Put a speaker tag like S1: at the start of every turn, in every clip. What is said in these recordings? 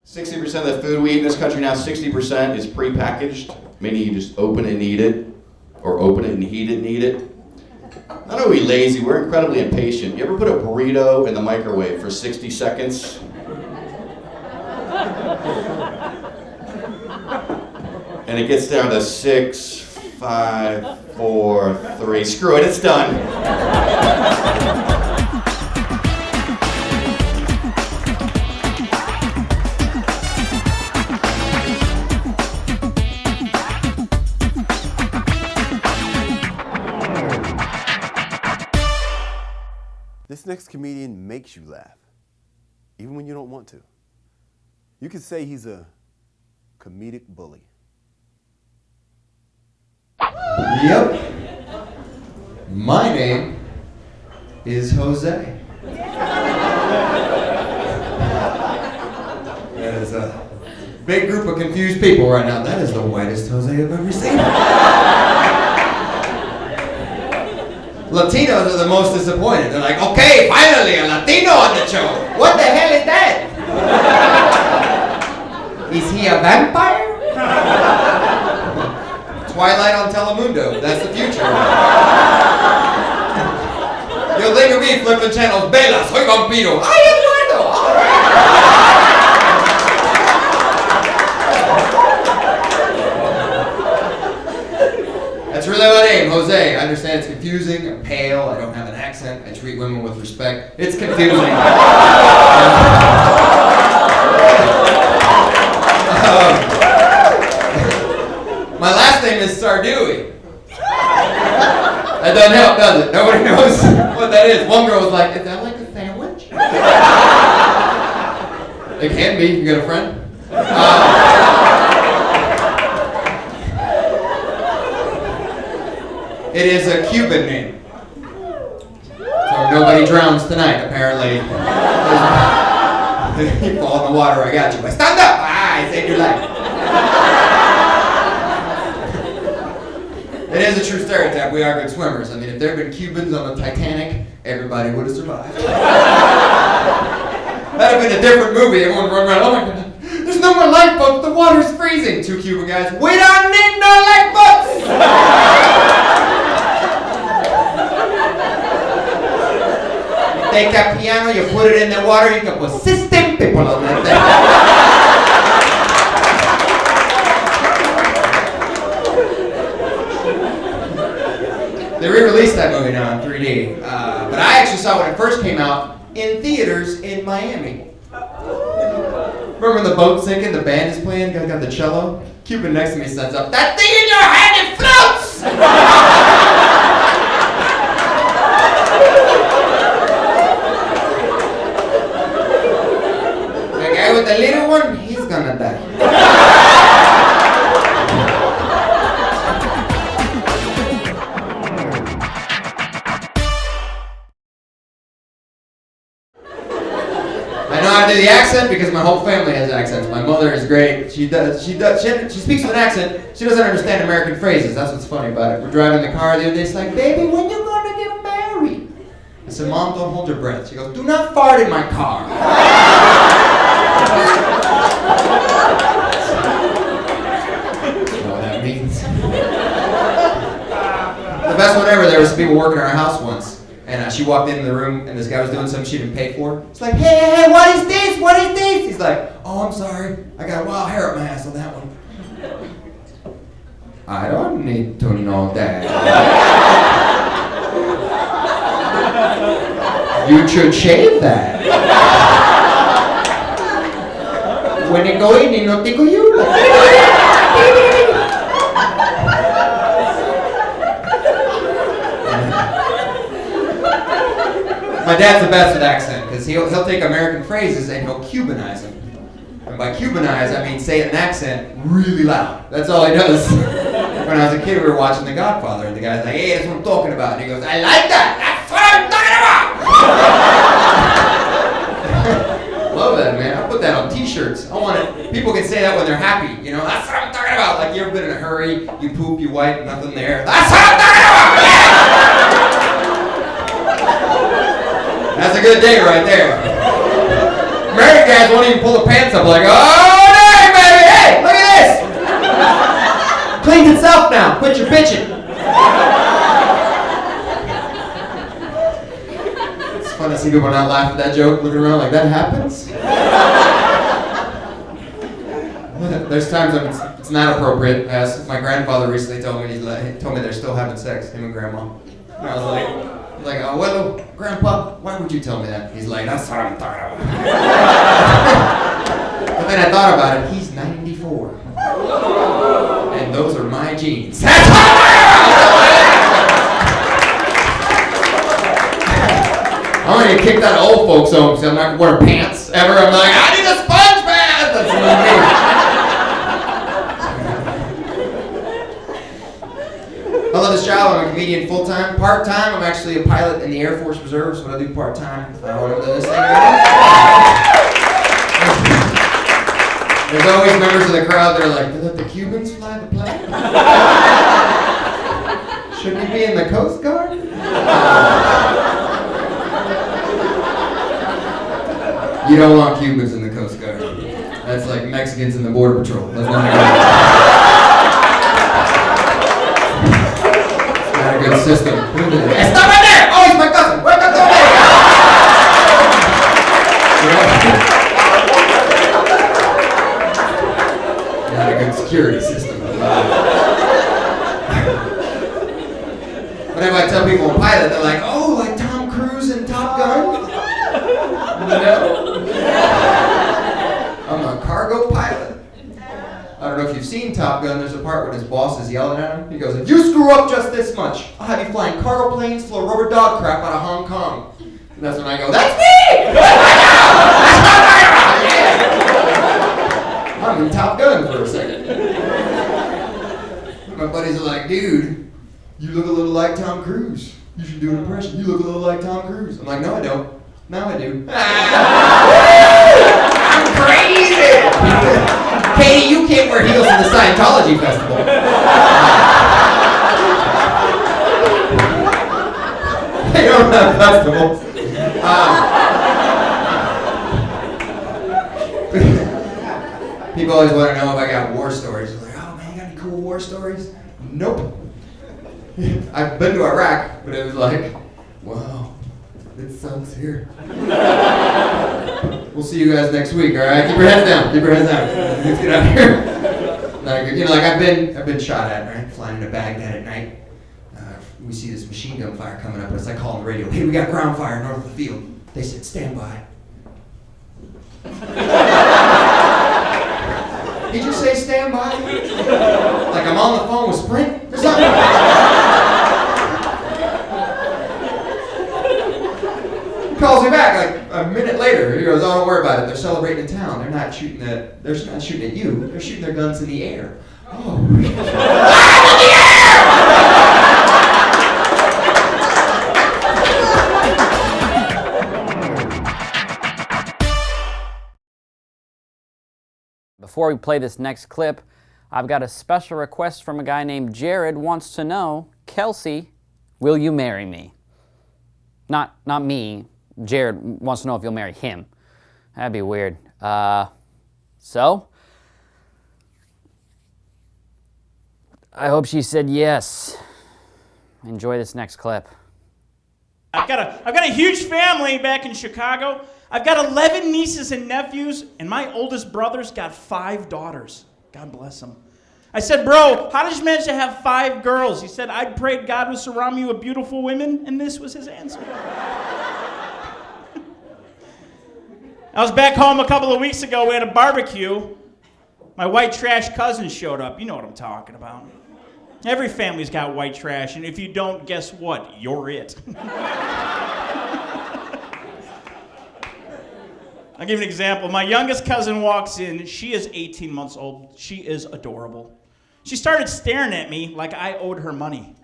S1: 60% of the food we eat in this country now, 60% is prepackaged, meaning you just open it and eat it, or open it and heat it and eat it. Not only are we lazy, we're incredibly impatient. You ever put a burrito in the microwave for 60 seconds? And it gets down to 6, 5, 4, 3. Screw it, it's done.
S2: This next comedian makes you laugh, even when you don't want to. You could say he's a comedic bully.
S3: Yep. My name is Jose. That is a big group of confused people right now. That is the whitest Jose I've ever seen. Latinos are the most disappointed. They're like, okay, finally, a Latino on the show. What the hell is that? Is he a vampire? Twilight on Telemundo. That's the future. Yo, think of me flipping channels. Bella, soy vampiro. Ay, Eduardo. All right. That's really my name, Jose. I understand it's confusing. I'm pale. I don't have an accent. I treat women with respect. It's confusing. My last name is Sardui. That doesn't help, does it? Nobody knows what that is. One girl was like, is that like a sandwich? It can be. You got a friend? It is a Cuban name. So nobody drowns tonight, apparently. You fall in the water, I got you. But stand up! Ah, I saved your life. It is a true stereotype. We are good swimmers. I mean, if there had been Cubans on the Titanic, everybody would have survived. That'd have been a different movie. Everyone would run around, oh my God, there's no more lifeboats, the water's freezing. Two Cuban guys, we don't need no lifeboats! You take that piano, you put it in the water, you can put system people on that thing. They re-released that movie now in 3D, but I actually saw it when it first came out in theaters in Miami. Remember when the boat's sinking, the band is playing, guy got the cello? Cuban next to me stands up, that thing in your hand, it floats! The guy with the little one, he's gonna die. I know how to do the accent because my whole family has accents. My mother is great. She speaks with an accent. She doesn't understand American phrases. That's what's funny about it. We're driving the car the other day. It's like, baby, when you gonna get married? I said, Mom, don't hold your breath. She goes, do not fart in my car. I don't know what that means. The best one ever, there was some people working in our house once. And she walked into the room, and this guy was doing something she didn't pay for. It's like, hey, what is this? What is this? He's like, oh, I'm sorry. I got wild hair up my ass on that one. I don't need to know that. You should shave that. When you go in, no tickle you. My dad's the best with accent, because he'll take American phrases and he'll Cubanize them. And by Cubanize, I mean say it in accent really loud. That's all he does. When I was a kid, we were watching The Godfather, and the guy's like, hey, that's what I'm talking about. And he goes, I like that. That's what I'm talking about. Love that, man. I'll put that on t-shirts. I want it. People can say that when they're happy. You know, that's what I'm talking about. Like, you ever been in a hurry, you poop, you wipe, nothing there. That's what I'm talking about. Yeah! That's a good day right there. American guys won't even pull the pants up like, oh! enough now. Quit your bitching. It's fun to see people not laugh at that joke, looking around like, that happens? There's times when it's not appropriate. As my grandfather recently told me, he told me they're still having sex, him and grandma. And I was like, oh, well, grandpa, why would you tell me that? He's like, that's what I'm talking about. But then I thought about it, he's 94. And those are my genes. I'm gonna get kicked out of old folks' homes, so I'm not gonna wear pants ever. I'm like, I need a sponge bath! That's what I mean. I love this job. I'm a comedian full-time. Part-time, I'm actually a pilot in the Air Force Reserves, but I do part-time. Whatever this thing is. There's always members of the crowd that are like, did the Cubans fly the plane? Shouldn't he be in the Coast Guard? You don't want Cubans in the Coast Guard. That's like Mexicans in the Border Patrol. That's not a good system. Hey, stop right there! Oh, he's my cousin! Wake up there! Not a good security system. Whenever I tell people I'm a pilot, they're like, oh, like Tom Cruise in Top Gun? No. I'm a cargo pilot. I don't know if you've seen Top Gun. There's a part when his boss is yelling at him. He goes, if you screw up just this much, I'll have you flying cargo planes full of rubber dog crap out of Hong Kong. And that's when I go, that's me! Yeah. I'm in Top Gun for a second. My buddies are like, dude, you look a little like Tom Cruise. You should do an impression. You look a little like Tom Cruise. I'm like, no, I don't. Now I do. I'm crazy! Katie, you can't wear heels in the Scientology festival. They don't have festivals. People always want to know if I got war stories. They're like, oh man, you got any cool war stories? Nope. I've been to Iraq, but it was like, wow. It sucks here. We'll see you guys next week, all right? Keep your heads down. Keep your heads down. Let's get out of here. Like, you know, like I've been shot at, right? Flying into Baghdad at night. We see this machine gun fire coming up. It's like calling the radio. Hey, we got ground fire north of the field. They said, stand by. Did you say stand by? Like I'm on the phone with Sprint or something? Calls me back like a minute later. He goes, "Oh, don't worry about it. They're celebrating in town. They're not shooting at you. They're shooting their guns in the air." Oh.
S4: Before we play this next clip, I've got a special request from a guy named Jared. Wants to know, Kelsey, will you marry me? Not me. Jared wants to know if you'll marry him. That'd be weird. So? I hope she said yes. Enjoy this next clip.
S5: I've got a huge family back in Chicago. I've got 11 nieces and nephews, and my oldest brother's got 5 daughters. God bless them. I said, bro, how did you manage to have 5 girls? He said, I prayed God would surround me with beautiful women, and this was his answer. I was back home a couple of weeks ago. We had a barbecue. My white trash cousin showed up. You know what I'm talking about. Every family's got white trash, and if you don't, guess what? You're it. I'll give you an example. My youngest cousin walks in. She is 18 months old. She is adorable. She started staring at me like I owed her money.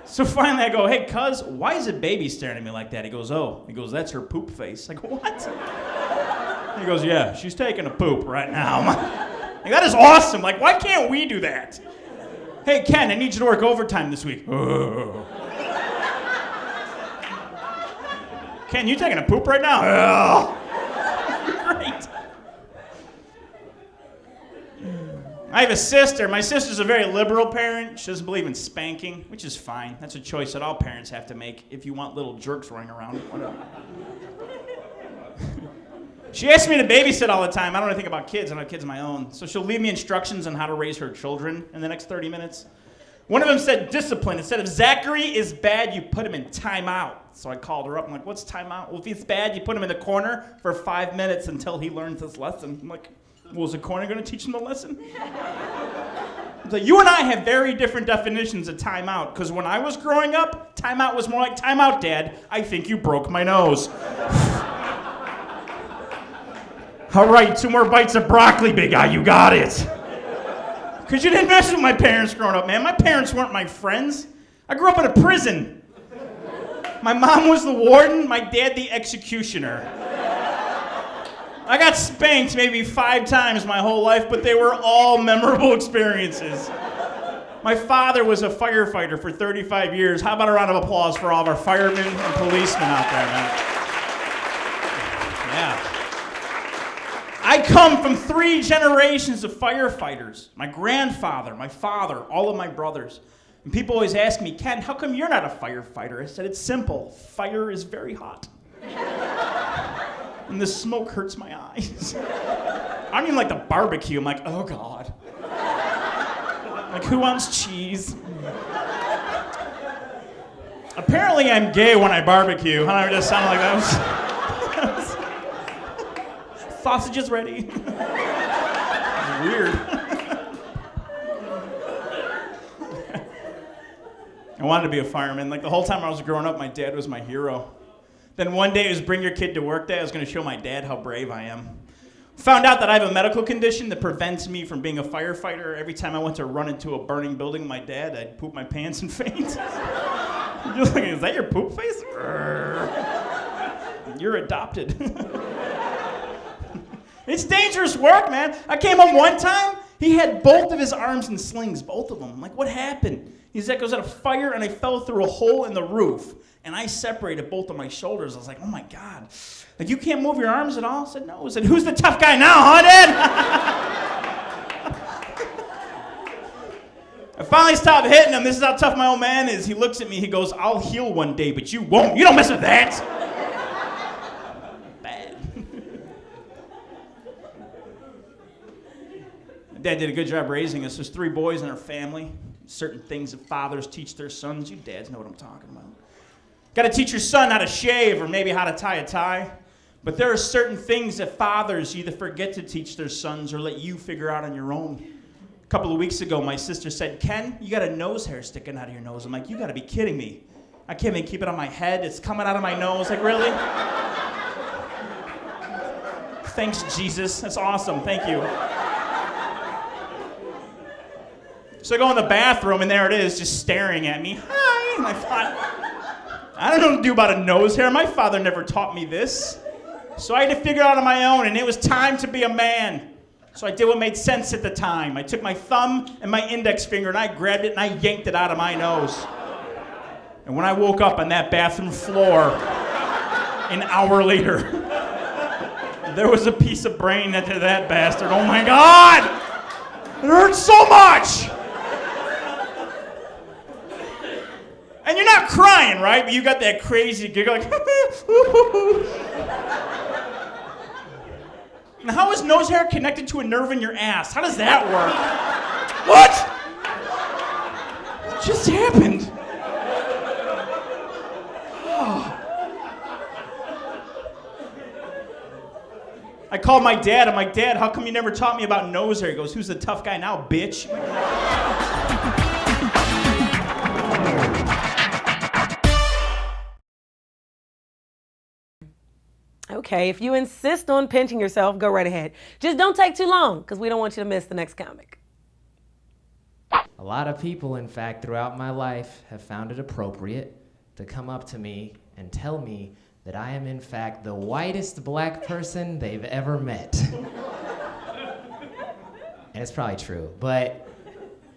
S5: So finally I go, hey, cuz, why is a baby staring at me like that? He goes, that's her poop face. I go, what? He goes, yeah, she's taking a poop right now. Like, that is awesome. Like, why can't we do that? Hey, Ken, I need you to work overtime this week. Oh. Ken, you taking a poop right now? Oh. Great. I have a sister. My sister's a very liberal parent. She doesn't believe in spanking, which is fine. That's a choice that all parents have to make if you want little jerks running around. Whatever. She asks me to babysit all the time. I don't know anything about kids. I don't have kids of my own. So she'll leave me instructions on how to raise her children in the next 30 minutes. One of them said discipline. Instead of Zachary is bad, you put him in timeout. So I called her up. I'm like, what's timeout? Well, if he's bad, you put him in the corner for 5 minutes until he learns his lesson. I'm like, well, is the corner going to teach him the lesson? So you and I have very different definitions of timeout. Because when I was growing up, timeout was more like timeout, Dad. I think you broke my nose. All right, 2 more bites of broccoli, big guy. You got it. Because you didn't mess with my parents growing up, man. My parents weren't my friends. I grew up in a prison. My mom was the warden, my dad the executioner. I got spanked maybe 5 times my whole life, but they were all memorable experiences. My father was a firefighter for 35 years. How about a round of applause for all of our firemen and policemen out there, man? Yeah. I come from 3 generations of firefighters. My grandfather, my father, all of my brothers. And people always ask me, Ken, how come you're not a firefighter? I said, it's simple. Fire is very hot. And the smoke hurts my eyes. I don't even like the barbecue. I'm like, oh God. Like, who wants cheese? Apparently I'm gay when I barbecue. I just sound like that was... Sausages ready. Weird. I wanted to be a fireman. Like, the whole time I was growing up, my dad was my hero. Then one day it was bring your kid to work day. I was going to show my dad how brave I am. Found out that I have a medical condition that prevents me from being a firefighter. Every time I went to run into a burning building with my dad, I'd poop my pants and faint. Just like, is that your poop face? You're adopted. It's dangerous work, man. I came home one time, he had both of his arms in slings, both of them. I'm like, what happened? He's like, I was at a fire and I fell through a hole in the roof. And I separated both of my shoulders. I was like, oh my God. Like, you can't move your arms at all? I said, no. I said, who's the tough guy now, huh, Dad? I finally stopped hitting him. This is how tough my old man is. He looks at me, he goes, I'll heal one day, but you won't. You don't mess with that. Bad. Dad did a good job raising us. There's 3 boys in our family. Certain things that fathers teach their sons. You dads know what I'm talking about. Got to teach your son how to shave or maybe how to tie a tie. But there are certain things that fathers either forget to teach their sons or let you figure out on your own. A couple of weeks ago, my sister said, Ken, you got a nose hair sticking out of your nose. I'm like, you got to be kidding me. I can't even keep it on my head. It's coming out of my nose. Like, really? Thanks, Jesus. That's awesome. Thank you. So I go in the bathroom, and there it is, just staring at me. Hi. And I thought, I don't know what to do about a nose hair. My father never taught me this. So I had to figure it out on my own, and it was time to be a man. So I did what made sense at the time. I took my thumb and my index finger, and I grabbed it, and I yanked it out of my nose. And when I woke up on that bathroom floor, an hour later, there was a piece of brain into that bastard. Oh my God! It hurts so much! And you're not crying, right? But you got that crazy giggle like, Now, how is nose hair connected to a nerve in your ass? How does that work? What? What just happened? I called my dad. I'm like, Dad, how come you never taught me about nose hair? He goes, who's the tough guy now, bitch?
S6: Okay, if you insist on pinching yourself, go right ahead. Just don't take too long, because we don't want you to miss the next comic.
S7: A lot of people, in fact, throughout my life have found it appropriate to come up to me and tell me that I am, in fact, the whitest black person they've ever met. And it's probably true, but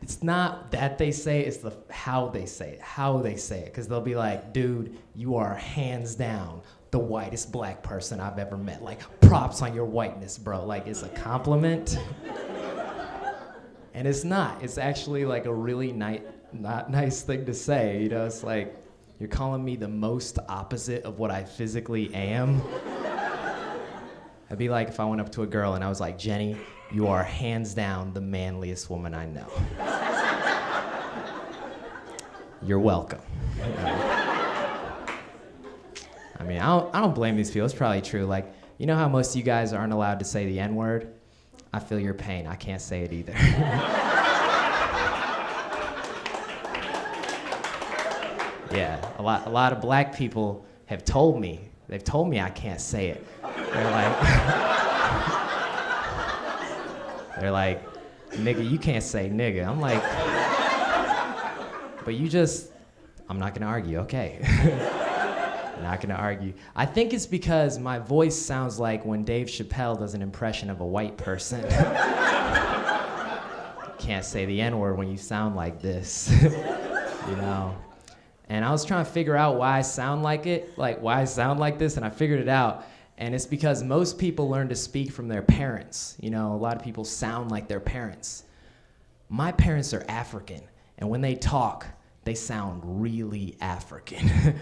S7: it's not that they say, it's the how they say it, because they'll be like, dude, you are hands down the whitest black person I've ever met. Like, props on your whiteness, bro. Like, it's a compliment. And it's not. It's actually like a really not nice thing to say. You know, it's like, you're calling me the most opposite of what I physically am. It'd be like if I went up to a girl and I was like, Jenny, you are hands down the manliest woman I know. You're welcome. I mean, I don't blame these people. It's probably true. Like, you know how most of you guys aren't allowed to say the N-word? I feel your pain. I can't say it either. Yeah, a lot of black people have told me. They've told me I can't say it. They're like, nigga, you can't say nigga. I'm like, but I'm not gonna argue, okay. Not gonna argue. I think it's because my voice sounds like when Dave Chappelle does an impression of a white person. Can't say the N-word when you sound like this, you know. And I was trying to figure out why I sound like this, and I figured it out. And it's because most people learn to speak from their parents. You know, a lot of people sound like their parents. My parents are African, and when they talk, they sound really African.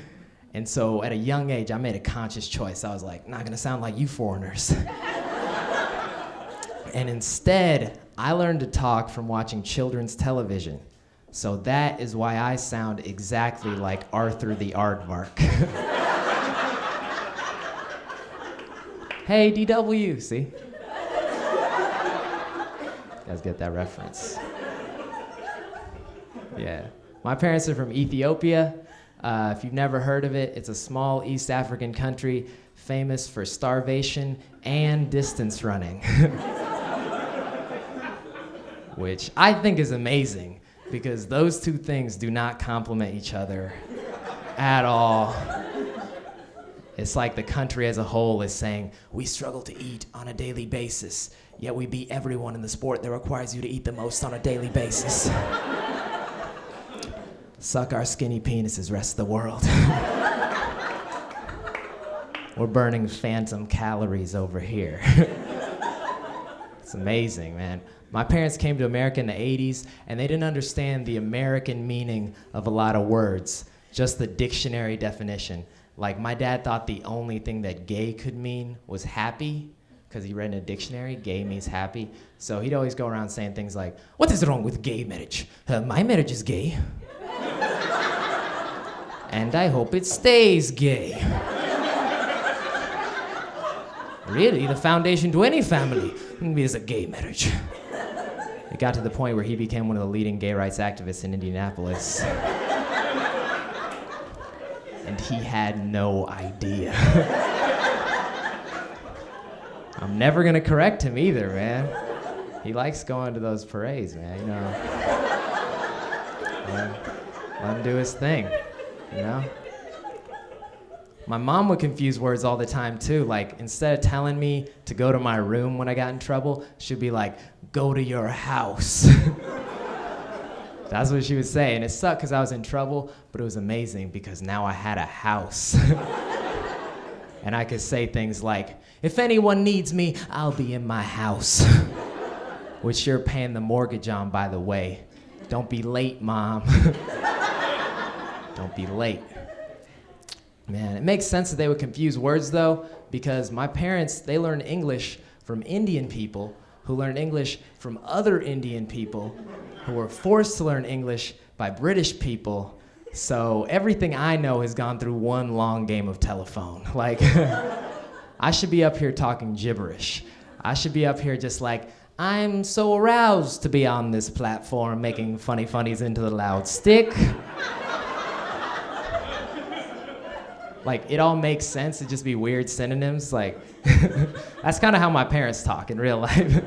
S7: And so at a young age, I made a conscious choice. I was like, not gonna sound like you foreigners. And instead, I learned to talk from watching children's television. So that is why I sound exactly like Arthur the Aardvark. Hey, DW, see? You guys get that reference? Yeah. My parents are from Ethiopia. If you've never heard of it, it's a small East African country famous for starvation and distance running. Which I think is amazing, because those two things do not complement each other at all. It's like the country as a whole is saying, we struggle to eat on a daily basis, yet we beat everyone in the sport that requires you to eat the most on a daily basis. Suck our skinny penises, rest of the world. We're burning phantom calories over here. It's amazing, man. My parents came to America in the 80s, and they didn't understand the American meaning of a lot of words, just the dictionary definition. Like, my dad thought the only thing that gay could mean was happy, because he read in a dictionary, gay means happy. So he'd always go around saying things like, what is wrong with gay marriage? My marriage is gay. And I hope it stays gay. Really, the foundation to any family is a gay marriage. It got to the point where he became one of the leading gay rights activists in Indianapolis. And he had no idea. I'm never gonna correct him either, man. He likes going to those parades, man, you know. Let him do his thing, you know? My mom would confuse words all the time too. Like, instead of telling me to go to my room when I got in trouble, she'd be like, go to your house. That's what she would say. And it sucked because I was in trouble, but it was amazing because now I had a house. And I could say things like, if anyone needs me, I'll be in my house. Which you're paying the mortgage on, by the way. Don't be late, Mom. Don't be late. Man, it makes sense that they would confuse words, though, because my parents, they learned English from Indian people who learned English from other Indian people who were forced to learn English by British people. So everything I know has gone through one long game of telephone. Like, I should be up here talking gibberish. I should be up here just like, I'm so aroused to be on this platform making funny funnies into the loud stick. Like, it all makes sense. It'd just be weird synonyms. Like, that's kind of how my parents talk in real life.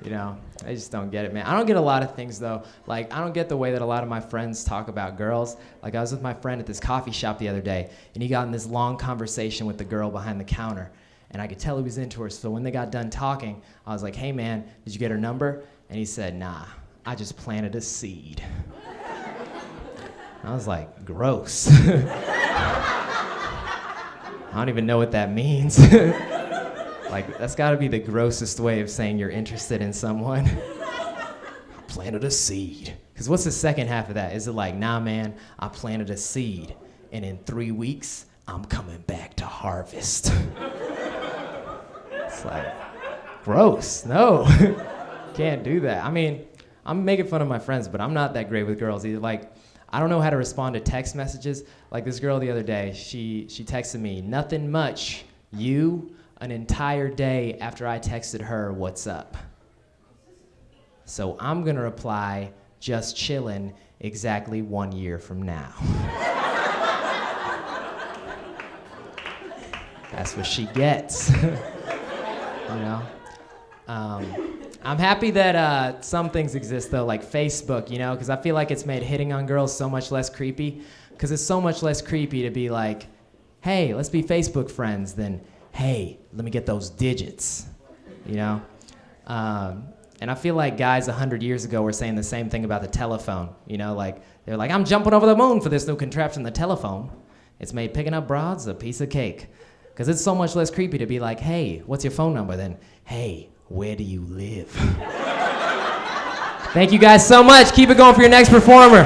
S7: You know, I just don't get it, man. I don't get a lot of things, though. Like, I don't get the way that a lot of my friends talk about girls. Like, I was with my friend at this coffee shop the other day, and he got in this long conversation with the girl behind the counter. And I could tell he was into her. So when they got done talking, I was like, hey, man, did you get her number? And he said, nah, I just planted a seed. I was like, gross. I don't even know what that means. Like, that's gotta be the grossest way of saying you're interested in someone. planted a seed. Because what's the second half of that? Is it like, nah, man, I planted a seed, and in 3 weeks, I'm coming back to harvest. It's like, gross. No, can't do that. I mean, I'm making fun of my friends, but I'm not that great with girls either. Like, I don't know how to respond to text messages. Like this girl the other day, she texted me, nothing much, you, an entire day after I texted her, what's up? So I'm gonna reply, just chillin', exactly 1 year from now. That's what she gets. You know? I'm happy that some things exist though, like Facebook, you know, because I feel like it's made hitting on girls so much less creepy, because it's so much less creepy to be like, hey, let's be Facebook friends, than, hey, let me get those digits, you know? And I feel like guys 100 years ago were saying the same thing about the telephone, you know, like, they're like, I'm jumping over the moon for this new contraption, the telephone. It's made picking up broads a piece of cake. Because it's so much less creepy to be like, hey, what's your phone number? Than, hey, where do you live? Thank you guys so much. Keep it going for your next performer.